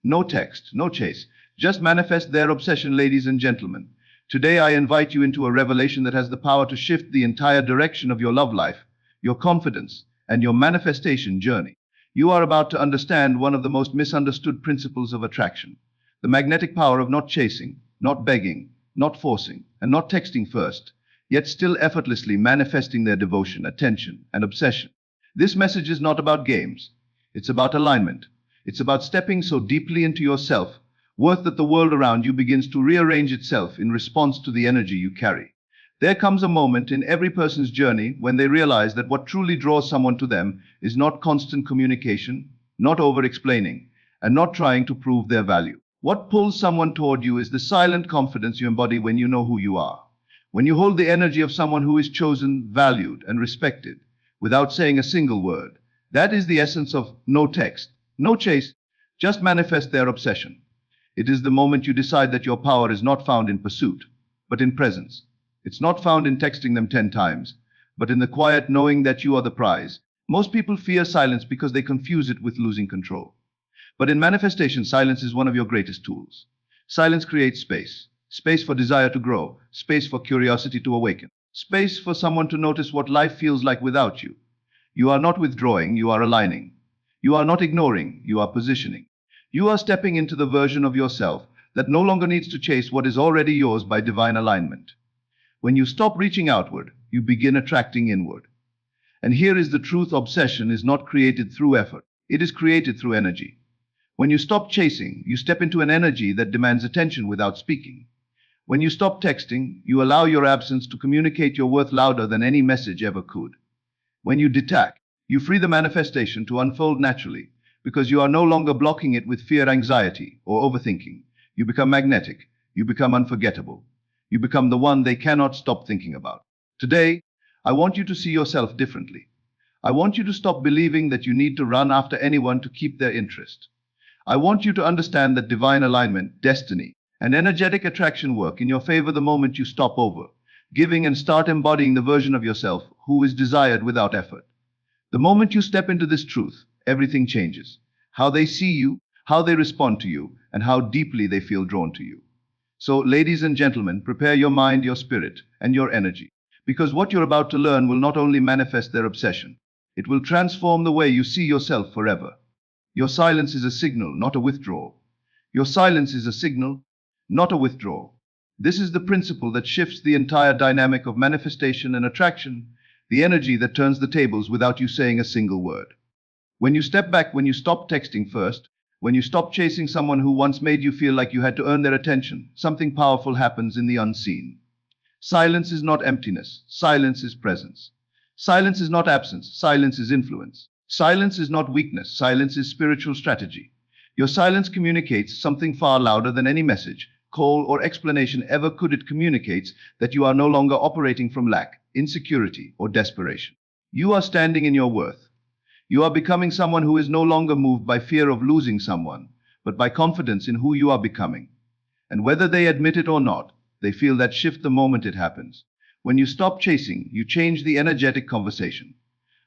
No text, no chase. Just manifest their obsession, ladies and gentlemen. Today I invite you into a revelation that has the power to shift the entire direction of your love life, your confidence, and your manifestation journey. You are about to understand one of the most misunderstood principles of attraction: the magnetic power of not chasing, not begging, not forcing, and not texting first, yet still effortlessly manifesting their devotion, attention, and obsession. This message is not about games. It's about alignment. It's about stepping so deeply into your self-worth that the world around you begins to rearrange itself in response to the energy you carry. There comes a moment in every person's journey when they realize that what truly draws someone to them is not constant communication, not over-explaining, and not trying to prove their value. What pulls someone toward you is the silent confidence you embody when you know who you are. When you hold the energy of someone who is chosen, valued, and respected, without saying a single word. That is the essence of no text, no chase, just manifest their obsession. It is the moment you decide that your power is not found in pursuit, but in presence. It's not found in texting them 10 times, but in the quiet knowing that you are the prize. Most people fear silence because they confuse it with losing control. But in manifestation, silence is one of your greatest tools. Silence creates space. Space for desire to grow, space for curiosity to awaken, space for someone to notice what life feels like without you. You are not withdrawing, you are aligning. You are not ignoring, you are positioning. You are stepping into the version of yourself that no longer needs to chase what is already yours by divine alignment. When you stop reaching outward, you begin attracting inward. And here is the truth: obsession is not created through effort, it is created through energy. When you stop chasing, you step into an energy that demands attention without speaking. When you stop texting, you allow your absence to communicate your worth louder than any message ever could. When you detach, you free the manifestation to unfold naturally, because you are no longer blocking it with fear, anxiety, or overthinking. You become magnetic. You become unforgettable. You become the one they cannot stop thinking about. Today, I want you to see yourself differently. I want you to stop believing that you need to run after anyone to keep their interest. I want you to understand that divine alignment, destiny, and energetic attraction work in your favor the moment you stop over giving and start embodying the version of yourself who is desired without effort. The moment you step into this truth, everything changes. How they see you, how they respond to you, and how deeply they feel drawn to you. So, ladies and gentlemen, prepare your mind, your spirit, and your energy, because what you're about to learn will not only manifest their obsession, it will transform the way you see yourself forever. Your silence is a signal, not a withdrawal. Your silence is a signal, not a withdrawal. This is the principle that shifts the entire dynamic of manifestation and attraction, the energy that turns the tables without you saying a single word. When you step back, when you stop texting first, when you stop chasing someone who once made you feel like you had to earn their attention, something powerful happens in the unseen. Silence is not emptiness. Silence is presence. Silence is not absence. Silence is influence. Silence is not weakness. Silence is spiritual strategy. Your silence communicates something far louder than any message, call, or explanation ever could. It communicates that you are no longer operating from lack, insecurity, or desperation. You are standing in your worth. You are becoming someone who is no longer moved by fear of losing someone, but by confidence in who you are becoming. And whether they admit it or not, they feel that shift the moment it happens. When you stop chasing, you change the energetic conversation.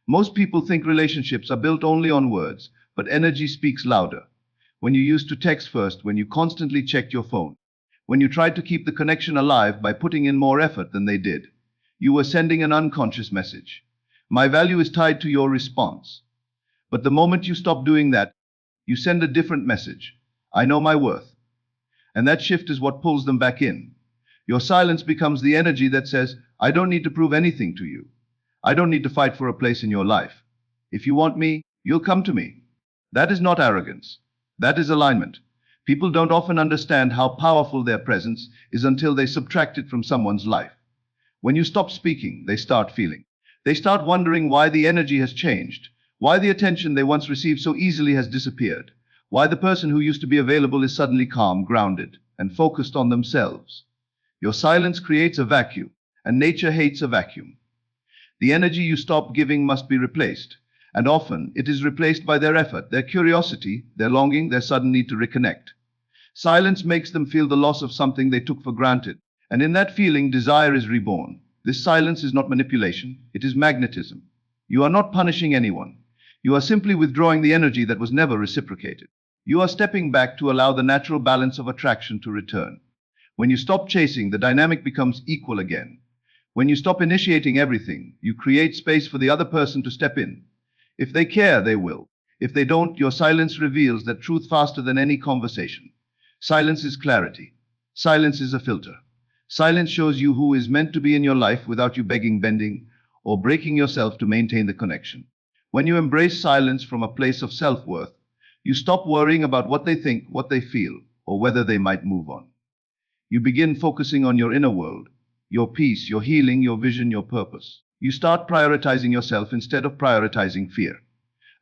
Most people think relationships are built only on words, but energy speaks louder. When you used to text first, when you constantly checked your phone, when you tried to keep the connection alive by putting in more effort than they did, you were sending an unconscious message. My value is tied to your response. But the moment you stop doing that, you send a different message. I know my worth. And that shift is what pulls them back in. Your silence becomes the energy that says, I don't need to prove anything to you. I don't need to fight for a place in your life. If you want me, you'll come to me. That is not arrogance. That is alignment. People don't often understand how powerful their presence is until they subtract it from someone's life. When you stop speaking, they start feeling. They start wondering why the energy has changed, why the attention they once received so easily has disappeared, why the person who used to be available is suddenly calm, grounded, and focused on themselves. Your silence creates a vacuum, and nature hates a vacuum. The energy you stop giving must be replaced, and often it is replaced by their effort, their curiosity, their longing, their sudden need to reconnect. Silence makes them feel the loss of something they took for granted, and in that feeling, desire is reborn. This silence is not manipulation, it is magnetism. You are not punishing anyone. You are simply withdrawing the energy that was never reciprocated. You are stepping back to allow the natural balance of attraction to return. When you stop chasing, the dynamic becomes equal again. When you stop initiating everything, you create space for the other person to step in. If they care, they will. If they don't, your silence reveals that truth faster than any conversation. Silence is clarity. Silence is a filter. Silence shows you who is meant to be in your life without you begging, bending, or breaking yourself to maintain the connection. When you embrace silence from a place of self-worth, you stop worrying about what they think, what they feel, or whether they might move on. You begin focusing on your inner world, your peace, your healing, your vision, your purpose. You start prioritizing yourself instead of prioritizing fear.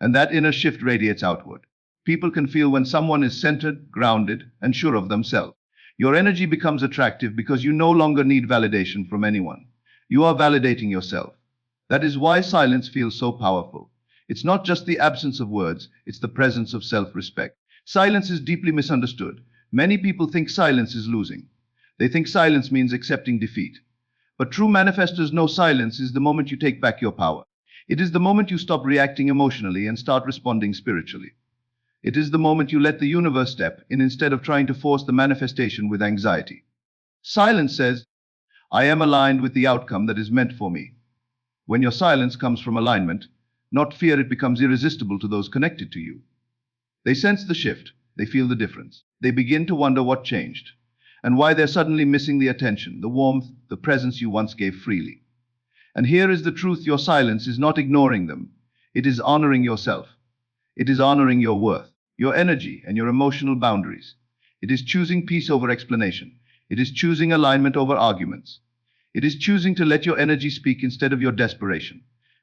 And that inner shift radiates outward. People can feel when someone is centered, grounded, and sure of themselves. Your energy becomes attractive because you no longer need validation from anyone. You are validating yourself. That is why silence feels so powerful. It's not just the absence of words, it's the presence of self-respect. Silence is deeply misunderstood. Many people think silence is losing. They think silence means accepting defeat. But true manifestors know silence is the moment you take back your power. It is the moment you stop reacting emotionally and start responding spiritually. It is the moment you let the universe step in instead of trying to force the manifestation with anxiety. Silence says, I am aligned with the outcome that is meant for me. When your silence comes from alignment, not fear, it becomes irresistible to those connected to you. They sense the shift, they feel the difference. They begin to wonder what changed, and why they're suddenly missing the attention, the warmth, the presence you once gave freely. And here is the truth: your silence is not ignoring them, it is honoring yourself. It is honoring your worth, your energy, and your emotional boundaries. It is choosing peace over explanation. It is choosing alignment over arguments. It is choosing to let your energy speak instead of your desperation.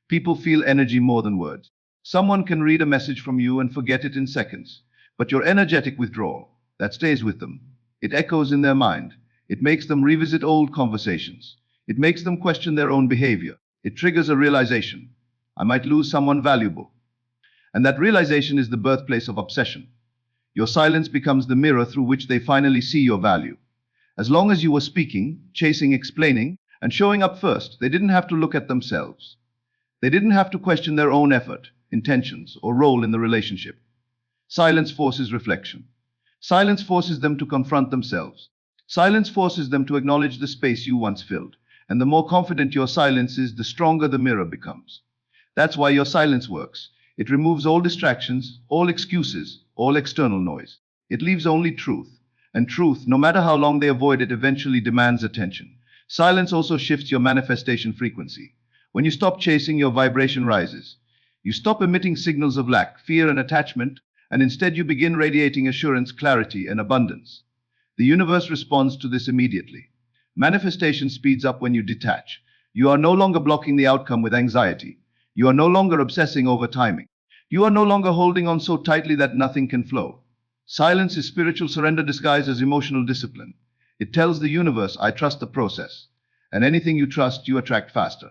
People feel energy more than words. Someone can read a message from you and forget it in seconds, but your energetic withdrawal, that stays with them. It echoes in their mind. It makes them revisit old conversations. It makes them question their own behavior. It triggers a realization. I might lose someone valuable. And that realization is the birthplace of obsession. Your silence becomes the mirror through which they finally see your value. As long as you were speaking, chasing, explaining, and showing up first, they didn't have to look at themselves. They didn't have to question their own effort, intentions, or role in the relationship. Silence forces reflection. Silence forces them to confront themselves. Silence forces them to acknowledge the space you once filled. And the more confident your silence is, the stronger the mirror becomes. That's why your silence works. It removes all distractions, all excuses, all external noise. It leaves only truth. And truth, no matter how long they avoid it, eventually demands attention. Silence also shifts your manifestation frequency. When you stop chasing, your vibration rises. You stop emitting signals of lack, fear, and attachment, and instead you begin radiating assurance, clarity, and abundance. The universe responds to this immediately. Manifestation speeds up when you detach. You are no longer blocking the outcome with anxiety. You are no longer obsessing over timing. You are no longer holding on so tightly that nothing can flow. Silence is spiritual surrender disguised as emotional discipline. It tells the universe, I trust the process. And anything you trust, you attract faster.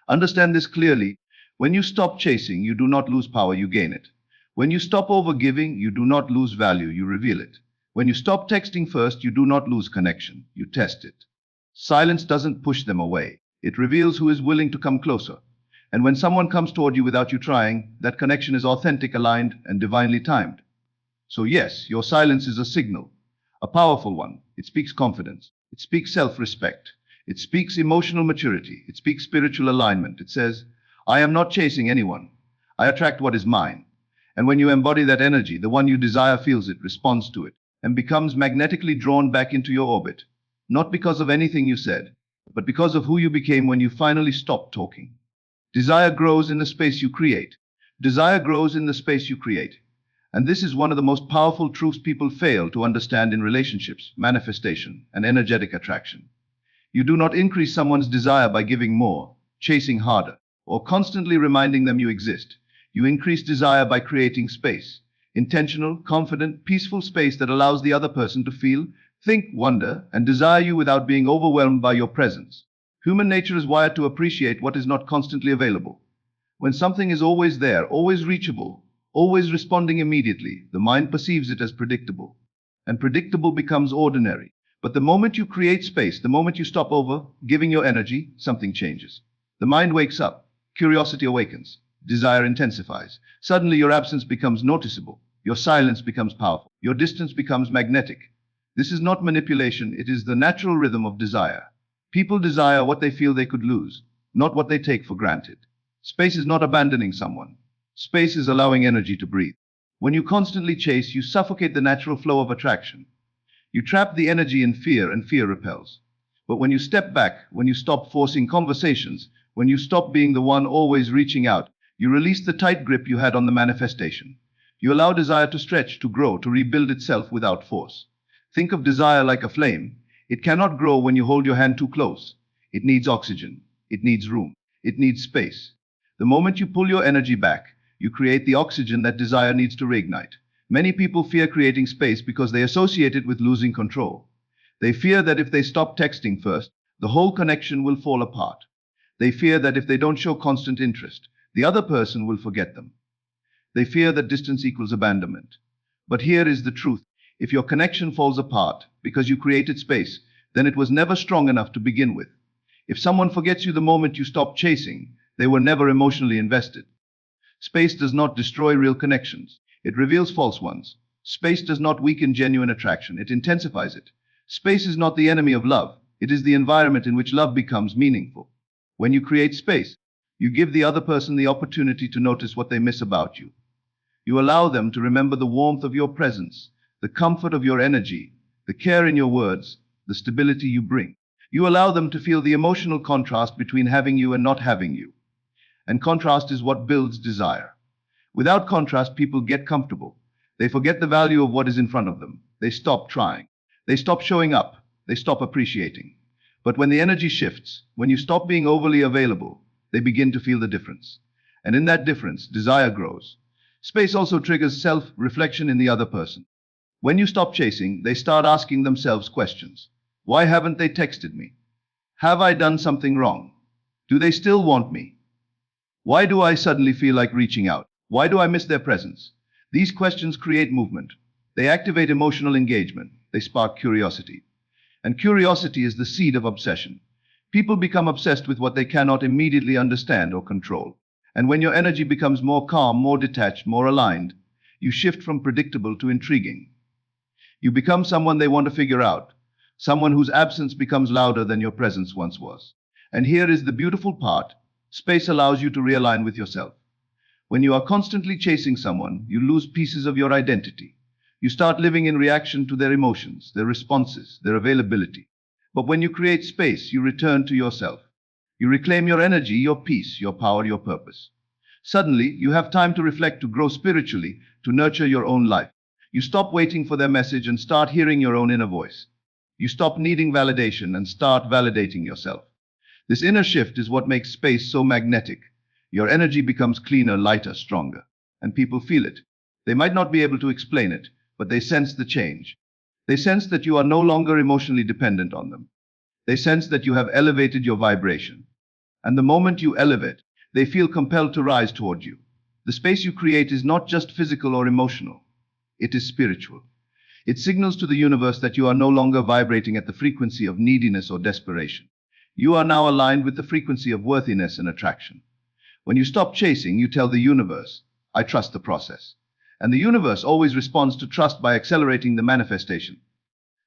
Understand this clearly. When you stop chasing, you do not lose power, you gain it. When you stop overgiving, you do not lose value, you reveal it. When you stop texting first, you do not lose connection, you test it. Silence doesn't push them away. It reveals who is willing to come closer. And when someone comes toward you without you trying, that connection is authentic, aligned, and divinely timed. So yes, your silence is a signal, a powerful one. It speaks confidence. It speaks self-respect. It speaks emotional maturity. It speaks spiritual alignment. It says, I am not chasing anyone. I attract what is mine. And when you embody that energy, the one you desire feels it, responds to it, and becomes magnetically drawn back into your orbit. Not because of anything you said, but because of who you became when you finally stopped talking. Desire grows in the space you create. Desire grows in the space you create. And this is one of the most powerful truths people fail to understand in relationships, manifestation, and energetic attraction. You do not increase someone's desire by giving more, chasing harder, or constantly reminding them you exist. You increase desire by creating space. Intentional, confident, peaceful space that allows the other person to feel, think, wonder, and desire you without being overwhelmed by your presence. Human nature is wired to appreciate what is not constantly available. When something is always there, always reachable, always responding immediately, the mind perceives it as predictable. And predictable becomes ordinary. But the moment you create space, the moment you stop over giving your energy, something changes. The mind wakes up, curiosity awakens, desire intensifies. Suddenly your absence becomes noticeable. Your silence becomes powerful. Your distance becomes magnetic. This is not manipulation, it is the natural rhythm of desire. People desire what they feel they could lose, not what they take for granted. Space is not abandoning someone. Space is allowing energy to breathe. When you constantly chase, you suffocate the natural flow of attraction. You trap the energy in fear, and fear repels. But when you step back, when you stop forcing conversations, when you stop being the one always reaching out, you release the tight grip you had on the manifestation. You allow desire to stretch, to grow, to rebuild itself without force. Think of desire like a flame. It cannot grow when you hold your hand too close. It needs oxygen. It needs room. It needs space. The moment you pull your energy back, you create the oxygen that desire needs to reignite. Many people fear creating space because they associate it with losing control. They fear that if they stop texting first, the whole connection will fall apart. They fear that if they don't show constant interest, the other person will forget them. They fear that distance equals abandonment. But here is the truth. If your connection falls apart because you created space, then it was never strong enough to begin with. If someone forgets you the moment you stop chasing, they were never emotionally invested. Space does not destroy real connections. It reveals false ones. Space does not weaken genuine attraction. It intensifies it. Space is not the enemy of love. It is the environment in which love becomes meaningful. When you create space, you give the other person the opportunity to notice what they miss about you. You allow them to remember the warmth of your presence, the comfort of your energy, the care in your words, the stability you bring. You allow them to feel the emotional contrast between having you and not having you. And contrast is what builds desire. Without contrast, people get comfortable. They forget the value of what is in front of them. They stop trying. They stop showing up. They stop appreciating. But when the energy shifts, when you stop being overly available, they begin to feel the difference. And in that difference, desire grows. Space also triggers self-reflection in the other person. When you stop chasing, they start asking themselves questions. Why haven't they texted me? Have I done something wrong? Do they still want me? Why do I suddenly feel like reaching out? Why do I miss their presence? These questions create movement. They activate emotional engagement. They spark curiosity. And curiosity is the seed of obsession. People become obsessed with what they cannot immediately understand or control. And when your energy becomes more calm, more detached, more aligned, you shift from predictable to intriguing. You become someone they want to figure out, someone whose absence becomes louder than your presence once was. And here is the beautiful part. Space allows you to realign with yourself. When you are constantly chasing someone, you lose pieces of your identity. You start living in reaction to their emotions, their responses, their availability. But when you create space, you return to yourself. You reclaim your energy, your peace, your power, your purpose. Suddenly, you have time to reflect, to grow spiritually, to nurture your own life. You stop waiting for their message and start hearing your own inner voice. You stop needing validation and start validating yourself. This inner shift is what makes space so magnetic. Your energy becomes cleaner, lighter, stronger. And people feel it. They might not be able to explain it, but they sense the change. They sense that you are no longer emotionally dependent on them. They sense that you have elevated your vibration. And the moment you elevate, they feel compelled to rise toward you. The space you create is not just physical or emotional. It is spiritual. It signals to the universe that you are no longer vibrating at the frequency of neediness or desperation. You are now aligned with the frequency of worthiness and attraction. When you stop chasing, you tell the universe, I trust the process. And the universe always responds to trust by accelerating the manifestation.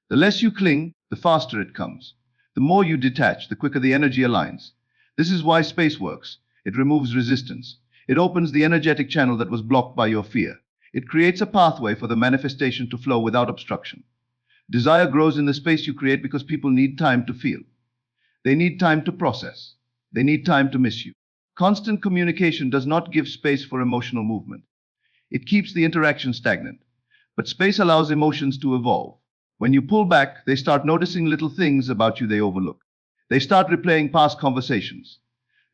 The less you cling, the faster it comes. The more you detach, the quicker the energy aligns. This is why space works. It removes resistance. It opens the energetic channel that was blocked by your fear. It creates a pathway for the manifestation to flow without obstruction. Desire grows in the space you create because people need time to feel. They need time to process. They need time to miss you. Constant communication does not give space for emotional movement. It keeps the interaction stagnant. But space allows emotions to evolve. When you pull back, they start noticing little things about you they overlook. They start replaying past conversations.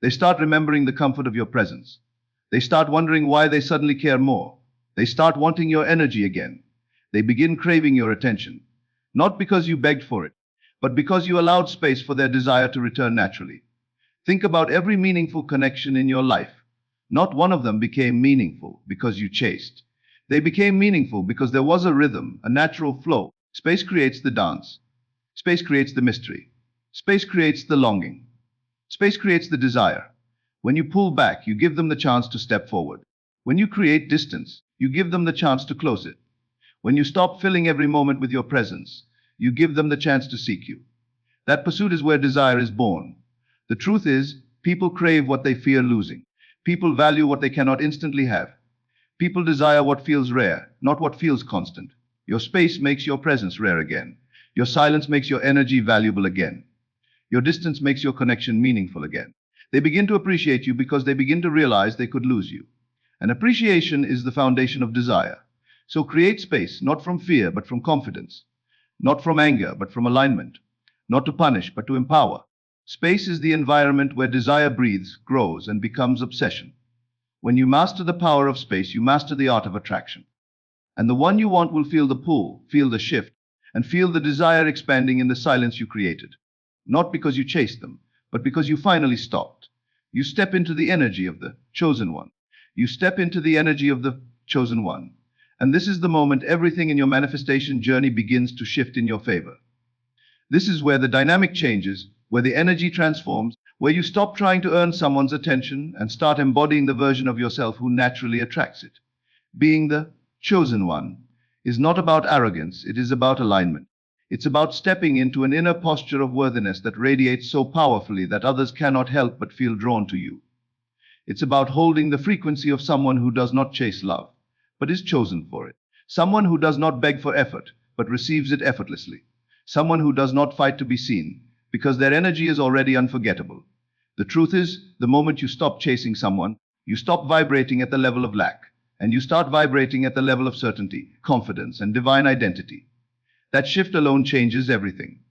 They start remembering the comfort of your presence. They start wondering why they suddenly care more. They start wanting your energy again. They begin craving your attention. Not because you begged for it, but because you allowed space for their desire to return naturally. Think about every meaningful connection in your life. Not one of them became meaningful because you chased. They became meaningful because there was a rhythm, a natural flow. Space creates the dance. Space creates the mystery. Space creates the longing. Space creates the desire. When you pull back, you give them the chance to step forward. When you create distance, you give them the chance to close it. When you stop filling every moment with your presence, you give them the chance to seek you. That pursuit is where desire is born. The truth is, people crave what they fear losing. People value what they cannot instantly have. People desire what feels rare, not what feels constant. Your space makes your presence rare again. Your silence makes your energy valuable again. Your distance makes your connection meaningful again. They begin to appreciate you because they begin to realize they could lose you. And appreciation is the foundation of desire. So create space, not from fear, but from confidence. Not from anger, but from alignment. Not to punish, but to empower. Space is the environment where desire breathes, grows, and becomes obsession. When you master the power of space, you master the art of attraction. And the one you want will feel the pull, feel the shift, and feel the desire expanding in the silence you created. Not because you chased them, but because you finally stopped. You step into the energy of the chosen one. You step into the energy of the chosen one. And this is the moment everything in your manifestation journey begins to shift in your favor. This is where the dynamic changes, where the energy transforms, where you stop trying to earn someone's attention and start embodying the version of yourself who naturally attracts it. Being the chosen one is not about arrogance, it is about alignment. It's about stepping into an inner posture of worthiness that radiates so powerfully that others cannot help but feel drawn to you. It's about holding the frequency of someone who does not chase love, but is chosen for it. Someone who does not beg for effort, but receives it effortlessly. Someone who does not fight to be seen, because their energy is already unforgettable. The truth is, the moment you stop chasing someone, you stop vibrating at the level of lack, and you start vibrating at the level of certainty, confidence, and divine identity. That shift alone changes everything.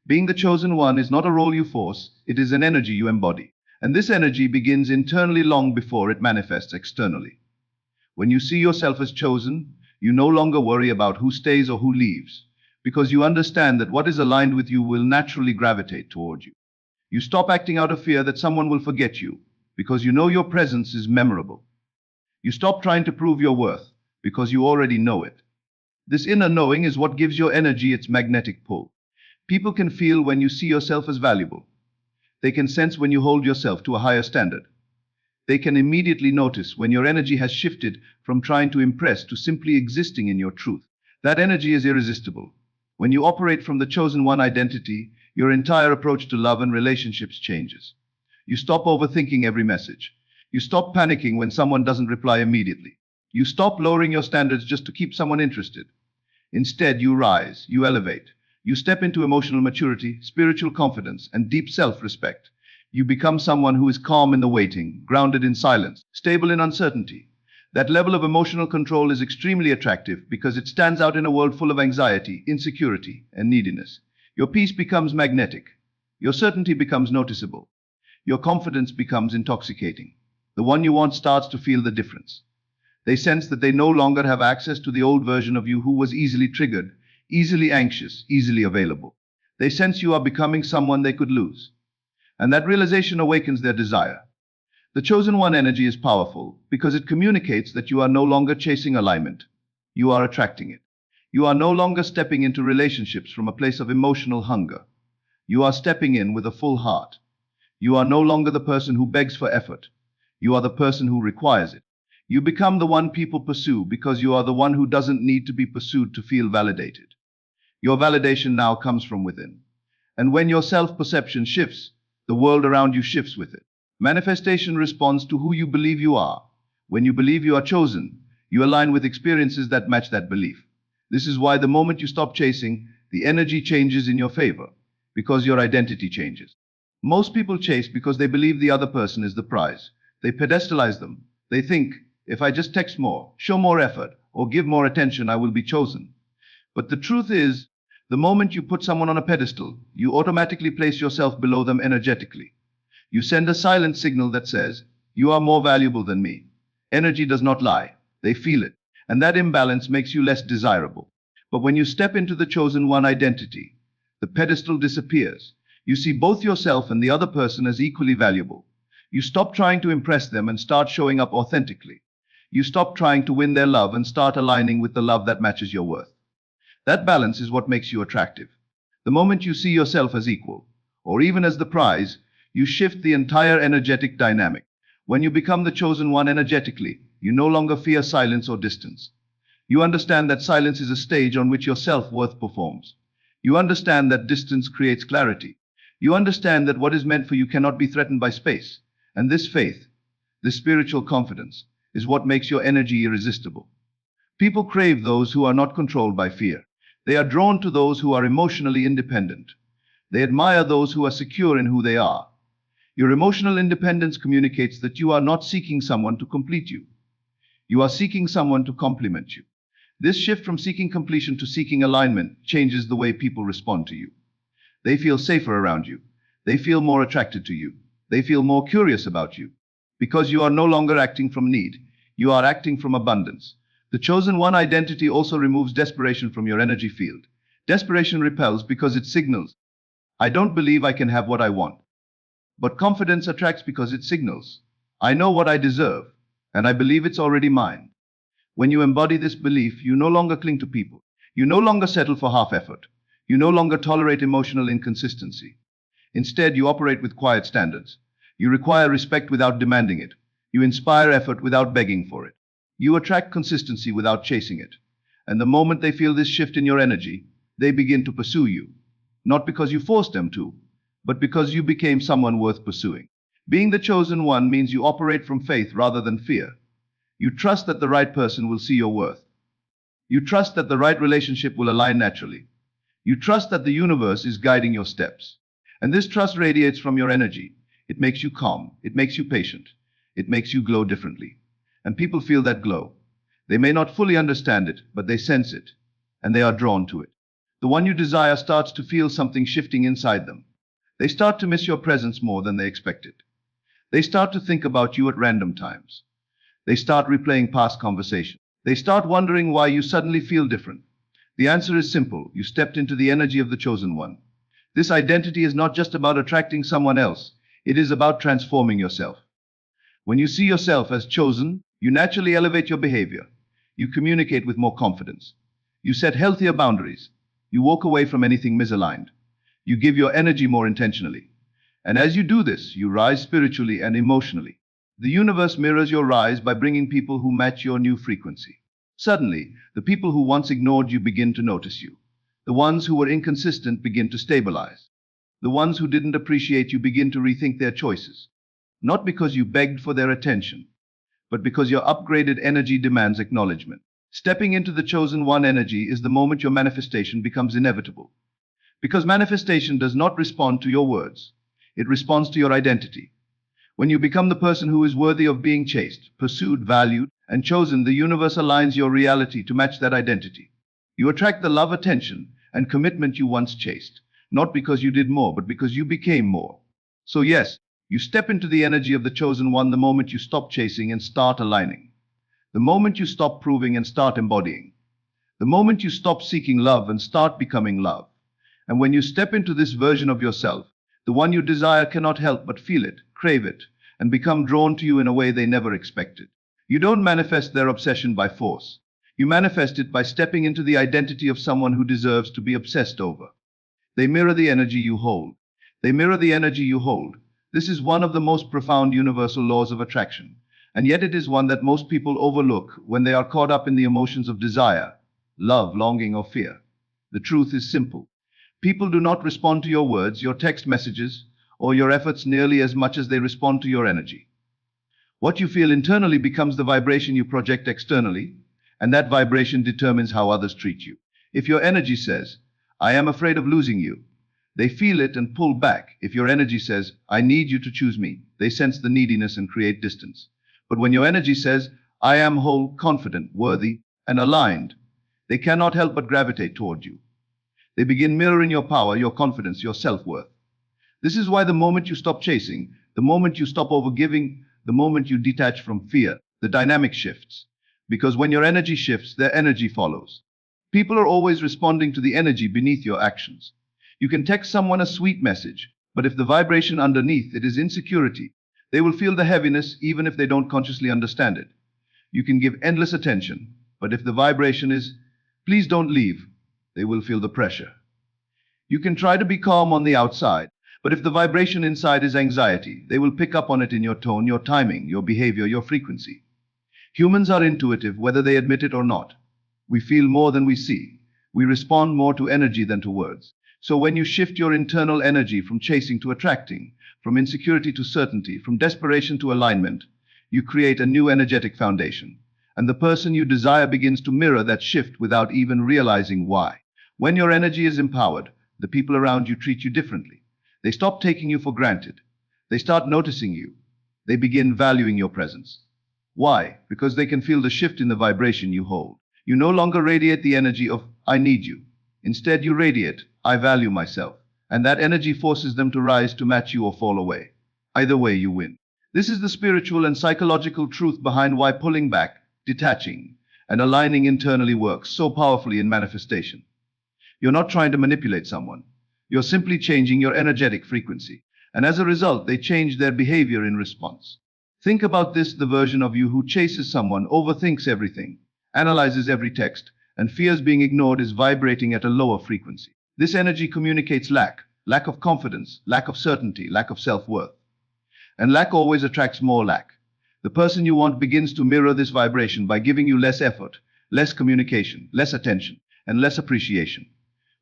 Being the chosen one is not a role you force, it is an energy you embody. And this energy begins internally long before it manifests externally. When you see yourself as chosen, you no longer worry about who stays or who leaves, because you understand that what is aligned with you will naturally gravitate toward you. You stop acting out of fear that someone will forget you, because you know your presence is memorable. You stop trying to prove your worth, because you already know it. This inner knowing is what gives your energy its magnetic pull. People can feel when you see yourself as valuable. They can sense when you hold yourself to a higher standard. They can immediately notice when your energy has shifted from trying to impress to simply existing in your truth. That energy is irresistible. When you operate from the chosen one identity, your entire approach to love and relationships changes. You stop overthinking every message. You stop panicking when someone doesn't reply immediately. You stop lowering your standards just to keep someone interested. Instead, you rise, you elevate. You step into emotional maturity, spiritual confidence, and deep self-respect. You become someone who is calm in the waiting, grounded in silence, stable in uncertainty. That level of emotional control is extremely attractive because it stands out in a world full of anxiety, insecurity, and neediness. Your peace becomes magnetic. Your certainty becomes noticeable. Your confidence becomes intoxicating. The one you want starts to feel the difference. They sense that they no longer have access to the old version of you who was easily triggered, easily anxious, easily available. They sense you are becoming someone they could lose. And that realization awakens their desire. The chosen one energy is powerful because it communicates that you are no longer chasing alignment. You are attracting it. You are no longer stepping into relationships from a place of emotional hunger. You are stepping in with a full heart. You are no longer the person who begs for effort. You are the person who requires it. You become the one people pursue because you are the one who doesn't need to be pursued to feel validated. Your validation now comes from within. And when your self-perception shifts, the world around you shifts with it. Manifestation responds to who you believe you are. When you believe you are chosen, you align with experiences that match that belief. This is why the moment you stop chasing, the energy changes in your favor, because your identity changes. Most people chase because they believe the other person is the prize. They pedestalize them. They think, if I just text more, show more effort, or give more attention, I will be chosen. But the truth is, the moment you put someone on a pedestal, you automatically place yourself below them energetically. You send a silent signal that says, you are more valuable than me. Energy does not lie. They feel it. And that imbalance makes you less desirable. But when you step into the chosen one identity, the pedestal disappears. You see both yourself and the other person as equally valuable. You stop trying to impress them and start showing up authentically. You stop trying to win their love and start aligning with the love that matches your worth. That balance is what makes you attractive. The moment you see yourself as equal, or even as the prize, you shift the entire energetic dynamic. When you become the chosen one energetically, you no longer fear silence or distance. You understand that silence is a stage on which your self-worth performs. You understand that distance creates clarity. You understand that what is meant for you cannot be threatened by space. And this faith, this spiritual confidence, is what makes your energy irresistible. People crave those who are not controlled by fear. They are drawn to those who are emotionally independent. They admire those who are secure in who they are. Your emotional independence communicates that you are not seeking someone to complete you. You are seeking someone to complement you. This shift from seeking completion to seeking alignment changes the way people respond to you. They feel safer around you. They feel more attracted to you. They feel more curious about you. Because you are no longer acting from need, you are acting from abundance. The chosen one identity also removes desperation from your energy field. Desperation repels because it signals, I don't believe I can have what I want. But confidence attracts because it signals, I know what I deserve, and I believe it's already mine. When you embody this belief, you no longer cling to people. You no longer settle for half effort. You no longer tolerate emotional inconsistency. Instead, you operate with quiet standards. You require respect without demanding it. You inspire effort without begging for it. You attract consistency without chasing it. And the moment they feel this shift in your energy, they begin to pursue you. Not because you forced them to, but because you became someone worth pursuing. Being the chosen one means you operate from faith rather than fear. You trust that the right person will see your worth. You trust that the right relationship will align naturally. You trust that the universe is guiding your steps. And this trust radiates from your energy. It makes you calm. It makes you patient. It makes you glow differently. And people feel that glow. They may not fully understand it, but they sense it. And they are drawn to it. The one you desire starts to feel something shifting inside them. They start to miss your presence more than they expected. They start to think about you at random times. They start replaying past conversations. They start wondering why you suddenly feel different. The answer is simple. You stepped into the energy of the chosen one. This identity is not just about attracting someone else. It is about transforming yourself. When you see yourself as chosen, you naturally elevate your behavior. You communicate with more confidence. You set healthier boundaries. You walk away from anything misaligned. You give your energy more intentionally. And as you do this, you rise spiritually and emotionally. The universe mirrors your rise by bringing people who match your new frequency. Suddenly, the people who once ignored you begin to notice you. The ones who were inconsistent begin to stabilize. The ones who didn't appreciate you begin to rethink their choices. Not because you begged for their attention, but because your upgraded energy demands acknowledgement. Stepping into the chosen one energy is the moment your manifestation becomes inevitable. Because manifestation does not respond to your words, it responds to your identity. When you become the person who is worthy of being chased, pursued, valued, and chosen, the universe aligns your reality to match that identity. You attract the love, attention, and commitment you once chased, not because you did more, but because you became more. So yes, you step into the energy of the chosen one the moment you stop chasing and start aligning. The moment you stop proving and start embodying. The moment you stop seeking love and start becoming love. And when you step into this version of yourself, the one you desire cannot help but feel it, crave it, and become drawn to you in a way they never expected. You don't manifest their obsession by force. You manifest it by stepping into the identity of someone who deserves to be obsessed over. They mirror the energy you hold. They mirror the energy you hold. This is one of the most profound universal laws of attraction, and yet it is one that most people overlook when they are caught up in the emotions of desire, love, longing, or fear. The truth is simple. People do not respond to your words, your text messages, or your efforts nearly as much as they respond to your energy. What you feel internally becomes the vibration you project externally, and that vibration determines how others treat you. If your energy says, I am afraid of losing you, they feel it and pull back. If your energy says, I need you to choose me, they sense the neediness and create distance. But when your energy says, I am whole, confident, worthy, and aligned, they cannot help but gravitate toward you. They begin mirroring your power, your confidence, your self-worth. This is why the moment you stop chasing, the moment you stop overgiving, the moment you detach from fear, the dynamic shifts. Because when your energy shifts, their energy follows. People are always responding to the energy beneath your actions. You can text someone a sweet message, but if the vibration underneath it is insecurity, they will feel the heaviness even if they don't consciously understand it. You can give endless attention, but if the vibration is, please don't leave, they will feel the pressure. You can try to be calm on the outside, but if the vibration inside is anxiety, they will pick up on it in your tone, your timing, your behavior, your frequency. Humans are intuitive, whether they admit it or not. We feel more than we see. We respond more to energy than to words. So when you shift your internal energy from chasing to attracting, from insecurity to certainty, from desperation to alignment, you create a new energetic foundation. And the person you desire begins to mirror that shift without even realizing why. When your energy is empowered, the people around you treat you differently. They stop taking you for granted. They start noticing you. They begin valuing your presence. Why? Because they can feel the shift in the vibration you hold. You no longer radiate the energy of, I need you. Instead, you radiate, I value myself. And that energy forces them to rise to match you or fall away. Either way, you win. This is the spiritual and psychological truth behind why pulling back, detaching, and aligning internally works so powerfully in manifestation. You're not trying to manipulate someone. You're simply changing your energetic frequency. And as a result, they change their behavior in response. Think about this: the version of you who chases someone, overthinks everything, analyzes every text, and fears being ignored is vibrating at a lower frequency. This energy communicates lack of confidence, lack of certainty, lack of self-worth. And lack always attracts more lack. The person you want begins to mirror this vibration by giving you less effort, less communication, less attention, and less appreciation.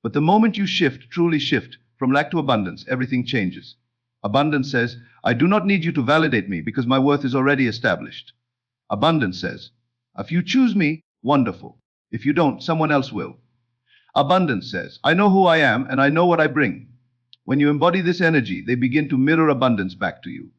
But the moment you shift, truly shift, from lack to abundance, everything changes. Abundance says, I do not need you to validate me because my worth is already established. Abundance says, if you choose me, wonderful. If you don't, someone else will. Abundance says, I know who I am and I know what I bring. When you embody this energy, they begin to mirror abundance back to you.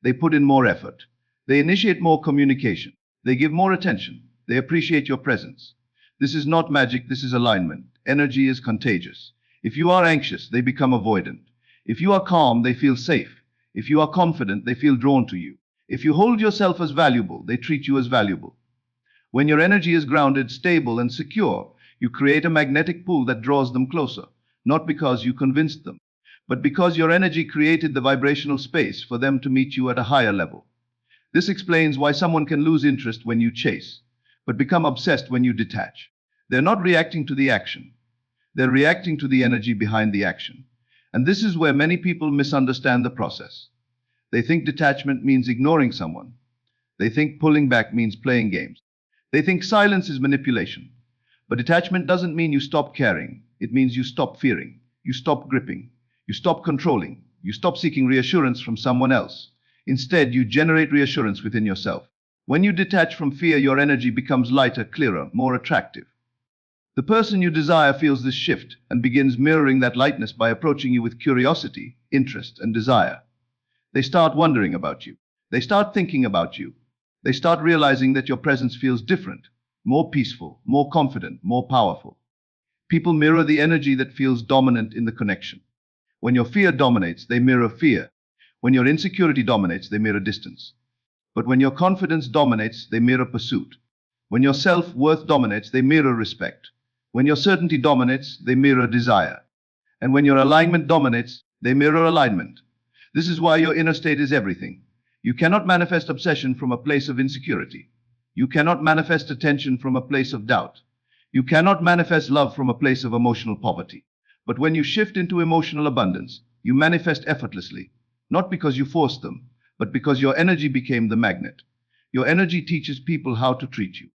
They put in more effort. They initiate more communication. They give more attention. They appreciate your presence. This is not magic, this is alignment. Energy is contagious. If you are anxious, they become avoidant. If you are calm, they feel safe. If you are confident, they feel drawn to you. If you hold yourself as valuable, they treat you as valuable. When your energy is grounded, stable, and secure, you create a magnetic pull that draws them closer, not because you convinced them, but because your energy created the vibrational space for them to meet you at a higher level. This explains why someone can lose interest when you chase, but become obsessed when you detach. They're not reacting to the action. They're reacting to the energy behind the action. And this is where many people misunderstand the process. They think detachment means ignoring someone. They think pulling back means playing games. They think silence is manipulation. But detachment doesn't mean you stop caring. It means you stop fearing. You stop gripping. You stop controlling. You stop seeking reassurance from someone else. Instead, you generate reassurance within yourself. When you detach from fear, your energy becomes lighter, clearer, more attractive. The person you desire feels this shift and begins mirroring that lightness by approaching you with curiosity, interest, and desire. They start wondering about you. They start thinking about you. They start realizing that your presence feels different, more peaceful, more confident, more powerful. People mirror the energy that feels dominant in the connection. When your fear dominates, they mirror fear. When your insecurity dominates, they mirror distance. But when your confidence dominates, they mirror pursuit. When your self-worth dominates, they mirror respect. When your certainty dominates, they mirror desire. And when your alignment dominates, they mirror alignment. This is why your inner state is everything. You cannot manifest obsession from a place of insecurity. You cannot manifest attention from a place of doubt. You cannot manifest love from a place of emotional poverty. But when you shift into emotional abundance, you manifest effortlessly, not because you forced them, but because your energy became the magnet. Your energy teaches people how to treat you.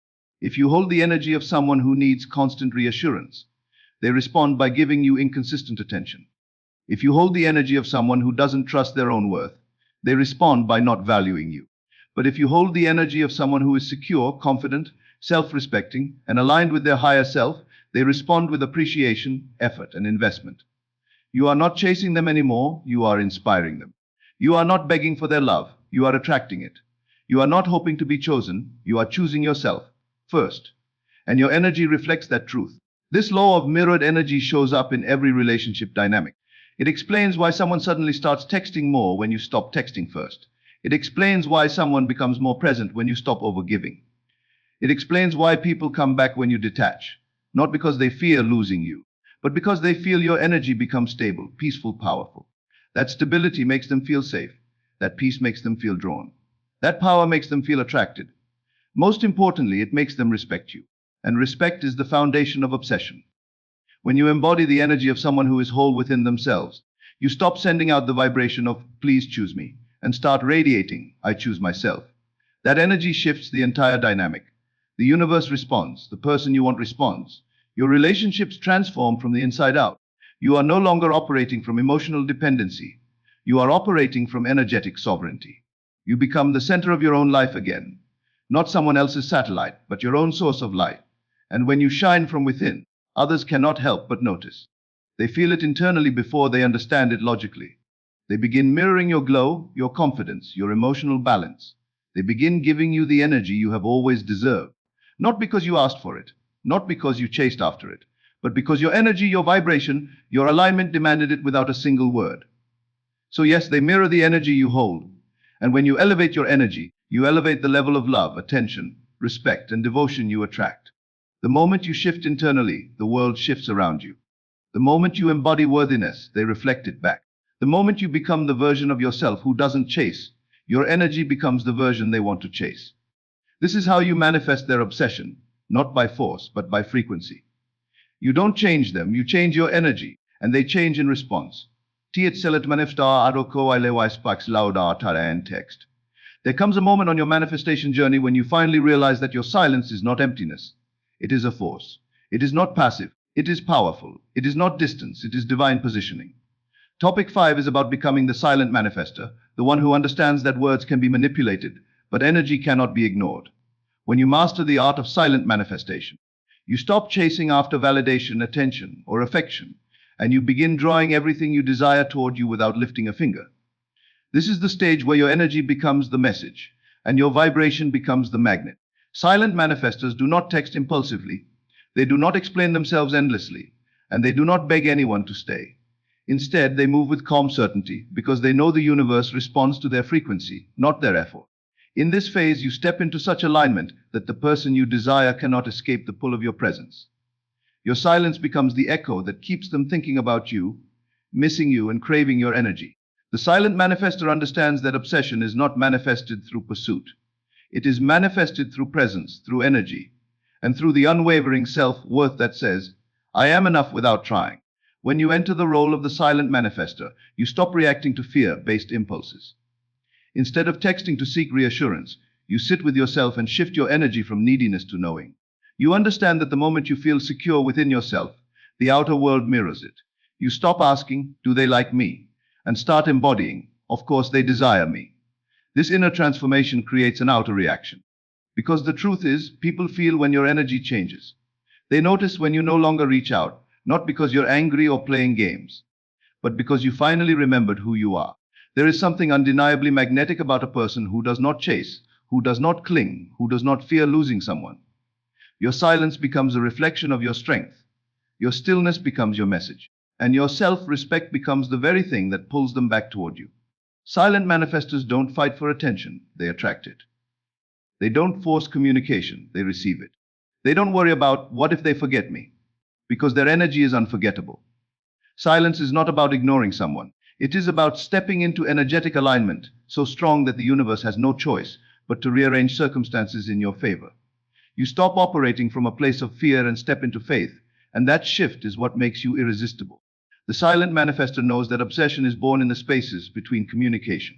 If you hold the energy of someone who needs constant reassurance, they respond by giving you inconsistent attention. If you hold the energy of someone who doesn't trust their own worth, they respond by not valuing you. But if you hold the energy of someone who is secure, confident, self-respecting, and aligned with their higher self, they respond with appreciation, effort, and investment. You are not chasing them anymore, you are inspiring them. You are not begging for their love, you are attracting it. You are not hoping to be chosen, you are choosing yourself first. And your energy reflects that truth. This law of mirrored energy shows up in every relationship dynamic. It explains why someone suddenly starts texting more when you stop texting first. It explains why someone becomes more present when you stop overgiving. It explains why people come back when you detach, not because they fear losing you, but because they feel your energy becomes stable, peaceful, powerful. That stability makes them feel safe. That peace makes them feel drawn. That power makes them feel attracted. Most importantly, it makes them respect you. And respect is the foundation of obsession. When you embody the energy of someone who is whole within themselves, you stop sending out the vibration of, please choose me, and start radiating, I choose myself. That energy shifts the entire dynamic. The universe responds, the person you want responds. Your relationships transform from the inside out. You are no longer operating from emotional dependency. You are operating from energetic sovereignty. You become the center of your own life again, not someone else's satellite, but your own source of light. And when you shine from within, others cannot help but notice. They feel it internally before they understand it logically. They begin mirroring your glow, your confidence, your emotional balance. They begin giving you the energy you have always deserved. Not because you asked for it, not because you chased after it, but because your energy, your vibration, your alignment demanded it without a single word. So yes, they mirror the energy you hold. And when you elevate your energy, you elevate the level of love, attention, respect, and devotion you attract. The moment you shift internally, the world shifts around you. The moment you embody worthiness, they reflect it back. The moment you become the version of yourself who doesn't chase, your energy becomes the version they want to chase. This is how you manifest their obsession, not by force, but by frequency. You don't change them, you change your energy, and they change in response. Tiet selet manifestar adoko ilewai spaks lauda tara and text. There comes a moment on your manifestation journey when you finally realize that your silence is not emptiness. It is a force. It is not passive. It is powerful. It is not distance. It is divine positioning. Topic 5 is about becoming the silent manifester, the one who understands that words can be manipulated, but energy cannot be ignored. When you master the art of silent manifestation, you stop chasing after validation, attention, or affection, and you begin drawing everything you desire toward you without lifting a finger. This is the stage where your energy becomes the message, and your vibration becomes the magnet. Silent manifestors do not text impulsively, they do not explain themselves endlessly, and they do not beg anyone to stay. Instead, they move with calm certainty because they know the universe responds to their frequency, not their effort. In this phase, you step into such alignment that the person you desire cannot escape the pull of your presence. Your silence becomes the echo that keeps them thinking about you, missing you, and craving your energy. The silent manifestor understands that obsession is not manifested through pursuit. It is manifested through presence, through energy, and through the unwavering self-worth that says, I am enough without trying. When you enter the role of the silent manifestor, you stop reacting to fear-based impulses. Instead of texting to seek reassurance, you sit with yourself and shift your energy from neediness to knowing. You understand that the moment you feel secure within yourself, the outer world mirrors it. You stop asking, do they like me? And start embodying, of course they desire me. This inner transformation creates an outer reaction. Because the truth is, people feel when your energy changes. They notice when you no longer reach out, not because you're angry or playing games, but because you finally remembered who you are. There is something undeniably magnetic about a person who does not chase, who does not cling, who does not fear losing someone. Your silence becomes a reflection of your strength. Your stillness becomes your message. And your self-respect becomes the very thing that pulls them back toward you. Silent manifestors don't fight for attention, they attract it. They don't force communication, they receive it. They don't worry about what if they forget me, because their energy is unforgettable. Silence is not about ignoring someone. It is about stepping into energetic alignment, so strong that the universe has no choice but to rearrange circumstances in your favor. You stop operating from a place of fear and step into faith, and that shift is what makes you irresistible. The silent manifestor knows that obsession is born in the spaces between communication.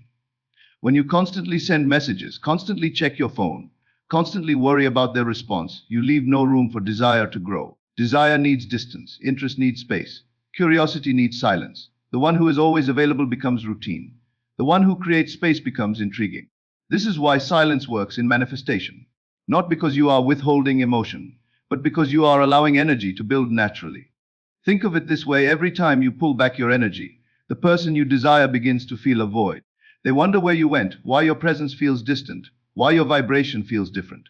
When you constantly send messages, constantly check your phone, constantly worry about their response, you leave no room for desire to grow. Desire needs distance, interest needs space, curiosity needs silence. The one who is always available becomes routine. The one who creates space becomes intriguing. This is why silence works in manifestation. Not because you are withholding emotion, but because you are allowing energy to build naturally. Think of it this way: every time you pull back your energy, the person you desire begins to feel a void. They wonder where you went, why your presence feels distant, why your vibration feels different.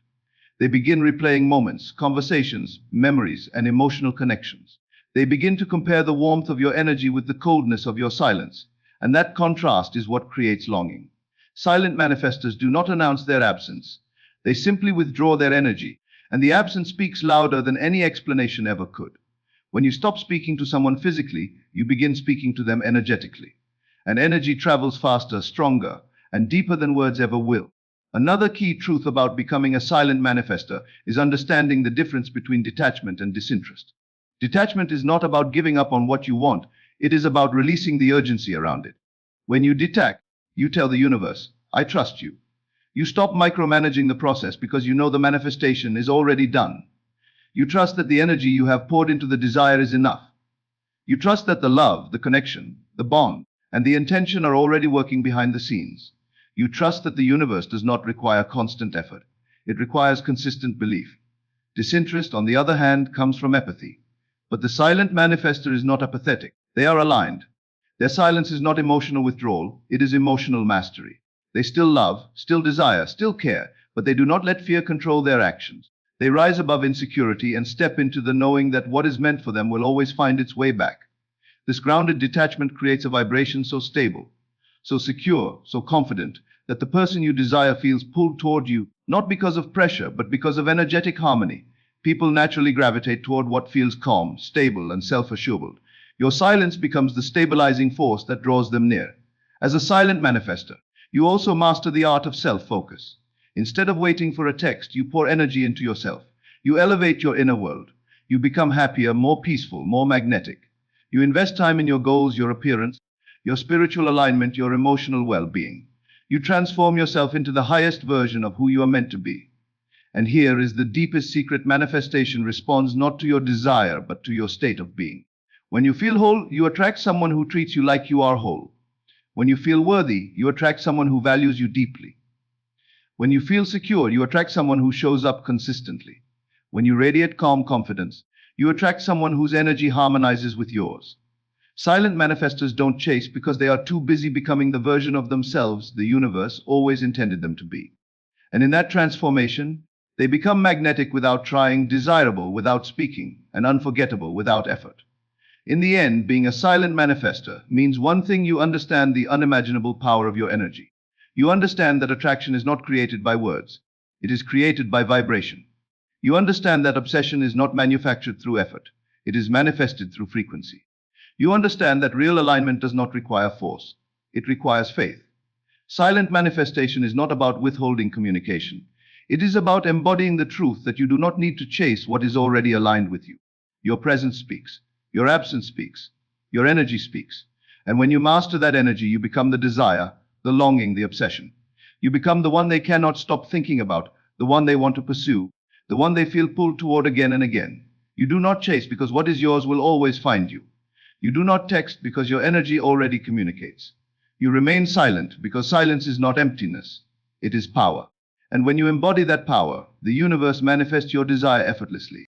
They begin replaying moments, conversations, memories, and emotional connections. They begin to compare the warmth of your energy with the coldness of your silence, and that contrast is what creates longing. Silent manifestors do not announce their absence. They simply withdraw their energy, and the absence speaks louder than any explanation ever could. When you stop speaking to someone physically, you begin speaking to them energetically. And energy travels faster, stronger, and deeper than words ever will. Another key truth about becoming a silent manifestor is understanding the difference between detachment and disinterest. Detachment is not about giving up on what you want, it is about releasing the urgency around it. When you detach, you tell the universe, I trust you. You stop micromanaging the process because you know the manifestation is already done. You trust that the energy you have poured into the desire is enough. You trust that the love, the connection, the bond, and the intention are already working behind the scenes. You trust that the universe does not require constant effort. It requires consistent belief. Disinterest, on the other hand, comes from apathy. But the silent manifester is not apathetic. They are aligned. Their silence is not emotional withdrawal, it is emotional mastery. They still love, still desire, still care, but they do not let fear control their actions. They rise above insecurity and step into the knowing that what is meant for them will always find its way back. This grounded detachment creates a vibration so stable, so secure, so confident, that the person you desire feels pulled toward you, not because of pressure, but because of energetic harmony. People naturally gravitate toward what feels calm, stable, and self-assured. Your silence becomes the stabilizing force that draws them near. As a silent manifester, you also master the art of self-focus. Instead of waiting for a text, you pour energy into yourself. You elevate your inner world. You become happier, more peaceful, more magnetic. You invest time in your goals, your appearance, your spiritual alignment, your emotional well-being. You transform yourself into the highest version of who you are meant to be. And here is the deepest secret: manifestation responds not to your desire, but to your state of being. When you feel whole, you attract someone who treats you like you are whole. When you feel worthy, you attract someone who values you deeply. When you feel secure, you attract someone who shows up consistently. When you radiate calm confidence, you attract someone whose energy harmonizes with yours. Silent manifestors don't chase because they are too busy becoming the version of themselves the universe always intended them to be. And in that transformation, they become magnetic without trying, desirable without speaking, and unforgettable without effort. In the end, being a silent manifester means one thing: you understand the unimaginable power of your energy. You understand that attraction is not created by words, it is created by vibration. You understand that obsession is not manufactured through effort, it is manifested through frequency. You understand that real alignment does not require force, it requires faith. Silent manifestation is not about withholding communication. It is about embodying the truth that you do not need to chase what is already aligned with you. Your presence speaks, your absence speaks, your energy speaks. And when you master that energy, you become the desire, the longing, the obsession. You become the one they cannot stop thinking about, the one they want to pursue, the one they feel pulled toward again and again. You do not chase because what is yours will always find you. You do not text because your energy already communicates. You remain silent because silence is not emptiness, it is power. And when you embody that power, the universe manifests your desire effortlessly.